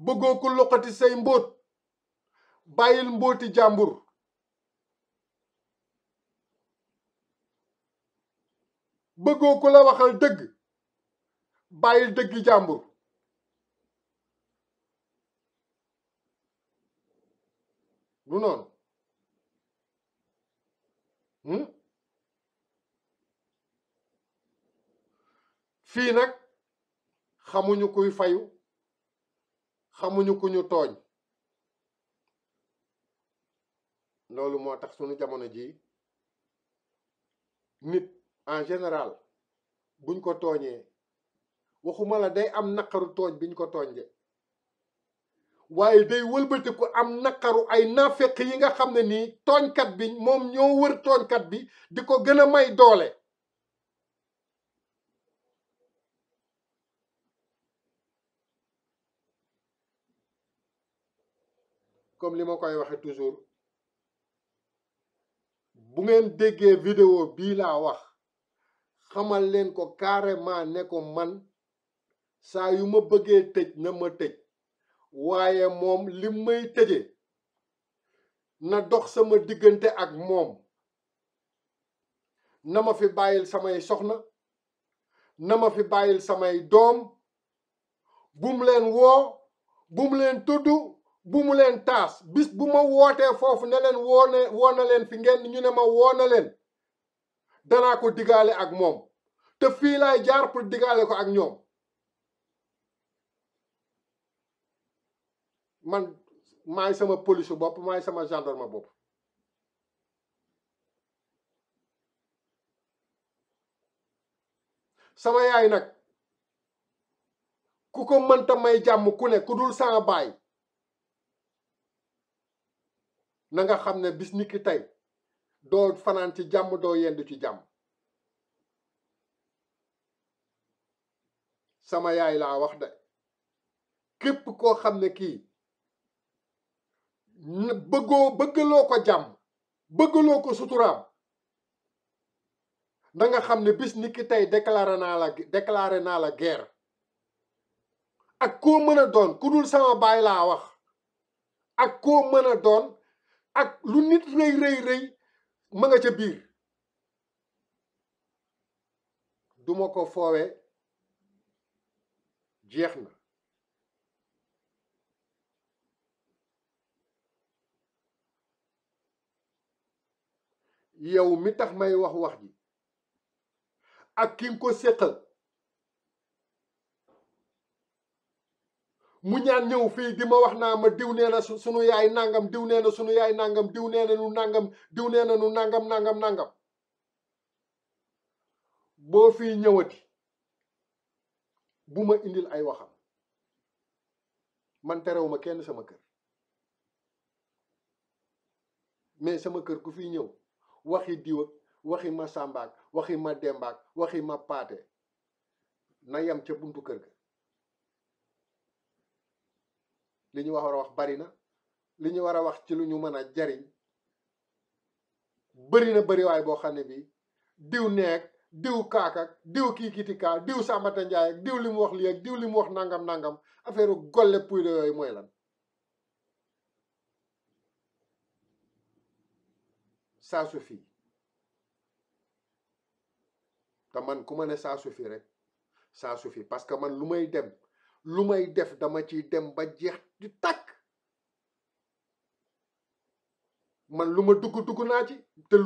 bëggoo ku loqati say mbóot bàyyil mbóoti jàmbur. bëggoo ku la waxal dëgg bàyyil dëggi jàmbur. du noonu. fii nag xamuñu kuy fayu xamuñu ku ñu tooñ. loolu moo tax sunu jamono ji nit en général buñ ko tooñee waxuma la day am naqaru tooñ biñ ko tooñ de waaye day wëlbati ko am naqaru ay naafeq yi nga xam ne nii tooñkat bi moom ñoo wër tooñkat bi di ko gën a may doole. comme li ma koy waxe toujours bu ngeen déggee vidéo bii laa wax xamal leen ko carrément ne ko man saa yu ma bëggee tëj na ma tëj waaye moom li may tëje na dox sama diggante ak moom. na ma fi bàyyil samay soxna na ma fi bàyyil samay doom bum leen woo bum leen tudd bu mu leen taas. bis bu ma wootee foofu ne leen woo na leen fi ngeen ñu ne ma woo na leen danaa ko digaale ak moom te fii laay jaar pour digaale ko ak ñoom. man maay sama police bopp maay sama gendarme bopp. sama yaay nag ku ko mënta may jàmm ku ne ku dul sama baay na nga xam ne bis ni ki tey doo fanaan ci jàmm doo yendu ci jàmm. sama yaay laa wax de képp koo xam ne kii bëggaloo ko jàmm bëggaloo ko suturaam na nga xam ne bis ni ki tey déclaré naa la guerre. ak koo mën a doon ku dul sama baay laa wax ak koo mën a doon ak lu nit rëy ma nga ca biir duma ko foowee jeex na. yow mi tax may wax ji ak ki nga ko séqal mu ñaan ñëw fii di ma wax naa ma diw nee na sunu yaay nangam diw nee na sunu yaay nangam diw nee na nu nangam diw nee na nu nangam boo fii ñëwati bu ma indil ay waxam. man terewuma kenn sama kër mais sama kër ku fi ñëw waxi diw ak waxi ma sàmbaak waxi ma dembaak waxi ma paate na yem ca buntu kër ga. li ñu war a wax bari na li ñu war a wax ci lu ñu mën a jariñ bari na bariwaay boo xam ne bi diw neeg diw kaakak diw kiikitika diw Sambata Njaay ak diw li mu wax lii ak diw li mu wax nangam affaire golle puy de yooyu mooy lan. ça suffit te man ku ma ne ça suffit rek ça suffit parce que man lu may def dama ciy dem ba jeex di tàkk. man lu ma dugg naa ci te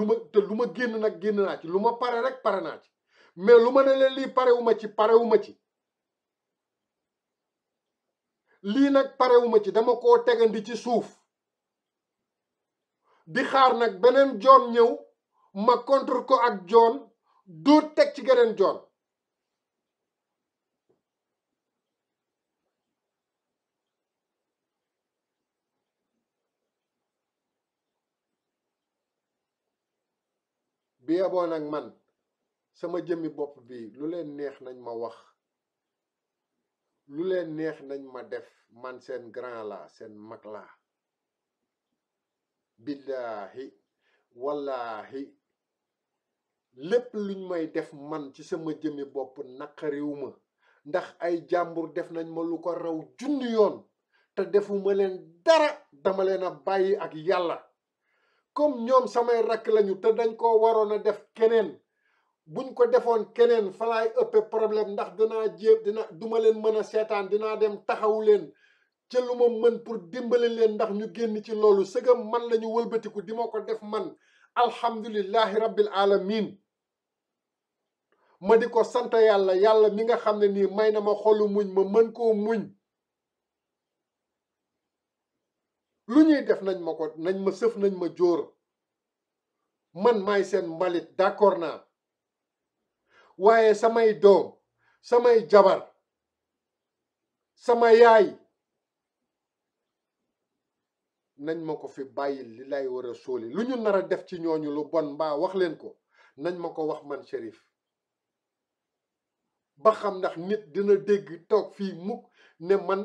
lu ma génn nag génn naa ci lu ma pare rek pare naa ci mais lu ma ne leen lii parewuma ci lii nag parewuma ci dama koo tegandi ci suuf di xaar nag beneen joon ñëw ma contre ko ak joon doo teg ci geneen joon. bi yeboo nag man sama jëmmi bopp bi lu leen neex nañ ma wax, lu leen neex nañ ma def, man seen grand la seen mag la billahi wallahi lépp luñ may def man ci sama jëmmi bopp naqariwuma ndax ay jàmbur def nañ ma lu ko raw junni yoon te defuma leen dara, dama leen a bàyyi ak yàlla. comme ñoom samay rakk lañu te dañ ko waroon a def keneen, buñ ko defoon keneen fa laay ëppe problème ndax duma leen mën a seetaan, dinaa dem taxawu leen ca lu ma mën pour dimbale leen ndax ñu génn ci loolu. sëgam man lañu wëlbatiku di ma ko def man, alhamdulillahi rabbil alamin ma di ko sant yàlla, yàlla mi nga xam ne nii may na ma xolu muñ ma mën koo muñ. lu ñuy def nañ ma ko, nañ ma sëf, nañ ma jóor, man maay seen mbalit, d'accord naa, waaye samay doom, samay jabar, sama yaay nañ ma ko fi bàyyi li lay war a sóoli. lu ñu nar a def ci ñooñu lu bon mbaa wax leen ko, nañ ma ko wax man Cherif, ba xam ndax nit dina dégg toog fii mukk ne man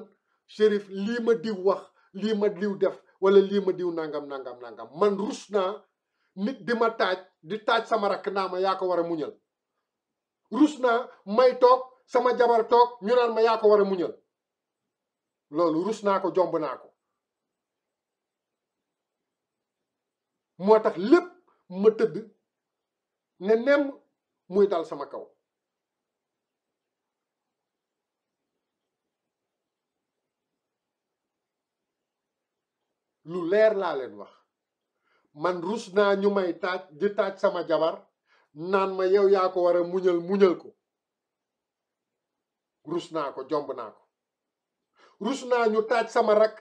Cherif lii ma diw wax, lii ma diw def, wala lii ma diw nangam nangam nangam. man rus naa nit di ma taaj, di taaj sama rakk naa ma yaa ko war a muñal. rus naa may toog sama jabar toog ñu naan ma yaa ko war a muñal. loolu rus naa ko, jomb naa ko. moo tax lépp ma tëdd ne nemm muy dal sama kaw. lu leer laa leen wax, man rus naa ñu may taaj, di taaj sama jabar naan ma yow yaa ko war a muñal, muñal ko. rus naa ko, jomb naa ko. rus naa ñu taaj sama rak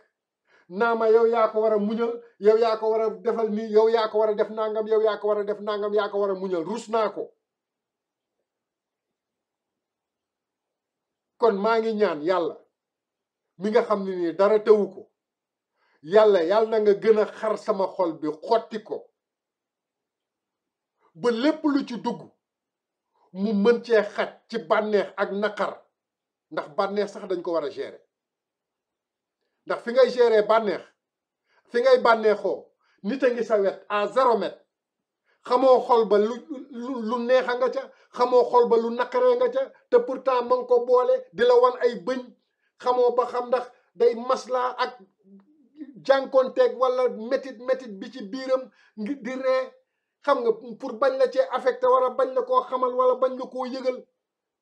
naa ma yow yaa ko war a muñal, yow yaa ko war a defal nii, yow yaa ko war a def nangam, yow yaa ko war a def nangam, yaa ko war a muñal. rus naa ko. kon maa ngi ñaan yàlla mi nga xam ne nii dara tewu ko, yàlla na nga gën a xar sama xol bi, xotti ko ba lépp lu ci dugg mu mën cee xaj ci bànneex ak naqar. ndax bànneex sax dañ ko war a gérer, ndax fi ngay gérer bànneex, fi ngay bànneexoo nit a ngi sa wet à 0 mètre. xamoo xol ba lu neexa nga ca, xamoo xol ba lu naqaree nga ca, te pourtant ma ngi ko boole di la wan ay bëñ. xamoo ba xam ndax day maslaa ak jànkonteeg wala métit bi ci biiram ngir di ree, xam nga, pour bañ la cee affecté wala bañ la koo xamal wala bañ la koo yëgal.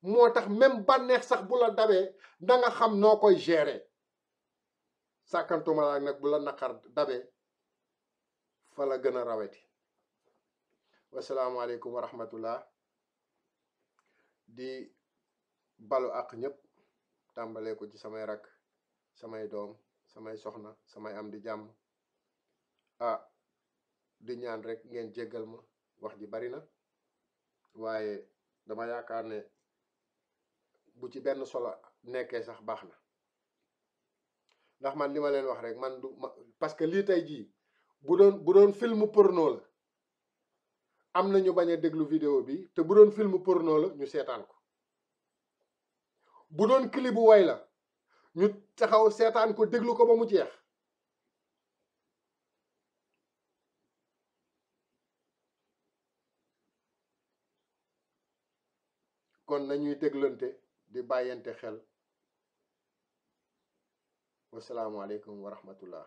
moo tax même bànneex sax bu la dabee da nga xam noo koy gérer. sàkkantuma la nag bu la naqar dabee fa la gën a raweti. wasalaamaaleykum wa rahmatullah. di balu ak ñëpp, tàmbalee ko ci samay rak, samay doom, samay soxna, samay am di jàmm. di ñaan rek ngeen jéggal ma, wax ji bari na, waaye dama yaakaar ne bu ci benn solo nekkee sax baax na. ndax man li ma leen wax rek, man du parce que lii tey jii bu doon film porno la, am na ñu bañ a déglu vidéo bi, te bu doon film porno la ñu seetaan ko. bu doon clip bu way la ñu taxaw seetaan ko, déglu ko ba mu jeex. kon nañuy déglante di bàyyante xel. wasalaamualeykum wa rahmatullah.